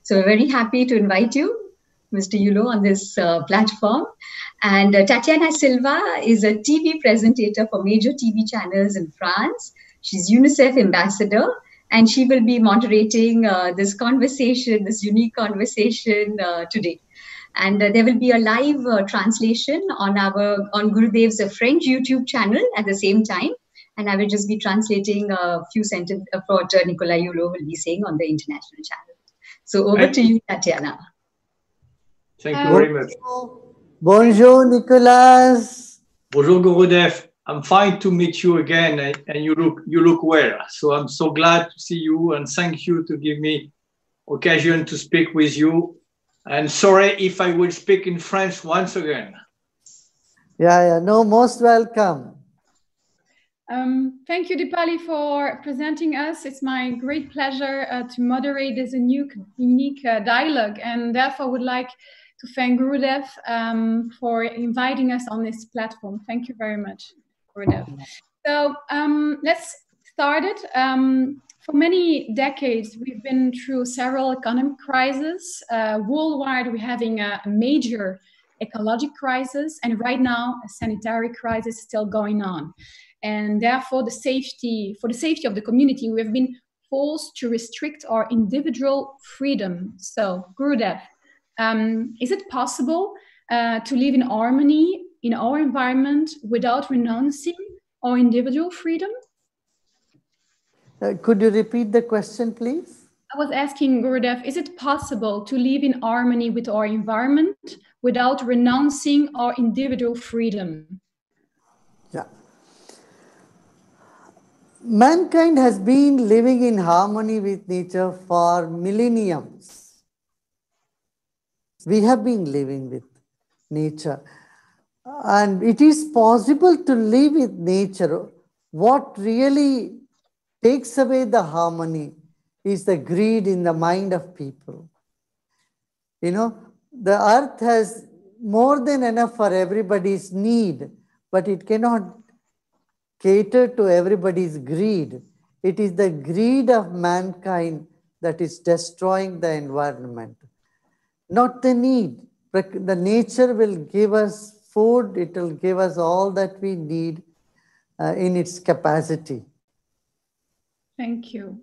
[SPEAKER 21] So we're very happy to invite you, Mr. Hulot, on this platform. And Tatiana Silva is a TV presentator for major TV channels in France. She's UNICEF ambassador, and she will be moderating this conversation, this unique conversation today. And there will be a live translation on Gurudev's French YouTube channel at the same time. And I will just be translating a few sentences of what Nicolas Hulot will be saying on the international channel. So over to you, Tatiana.
[SPEAKER 22] Thank you very much.
[SPEAKER 3] Bonjour, Nicolas.
[SPEAKER 22] Bonjour, Gurudev. I'm fine to meet you again, and you look well. So I'm so glad to see you, and thank you to give me occasion to speak with you. And sorry if I will speak in French once again.
[SPEAKER 3] Yeah, no, most welcome.
[SPEAKER 23] Thank you, Dipali, for presenting us. It's my great pleasure to moderate this unique dialogue, and therefore would like to thank Gurudev for inviting us on this platform. Thank you very much, Gurudev. So let's start it. For many decades, we've been through several economic crises. Worldwide, we're having a major ecological crisis, and right now, a sanitary crisis still going on. And therefore, for the safety of the community, we have been forced to restrict our individual freedom. So, Gurudev, is it possible to live in harmony in our environment without renouncing our individual freedom?
[SPEAKER 3] Could you repeat the question, please?
[SPEAKER 23] I was asking Gurudev, is it possible to live in harmony with our environment without renouncing our individual freedom?
[SPEAKER 3] Yeah. Mankind has been living in harmony with nature for millenniums. We have been living with nature. And it is possible to live with nature. What really takes away the harmony is the greed in the mind of people. You know, the earth has more than enough for everybody's need, but it cannot cater to everybody's greed. It is the greed of mankind that is destroying the environment, not the need. The nature will give us food, it will give us all that we need in its capacity.
[SPEAKER 23] Thank you.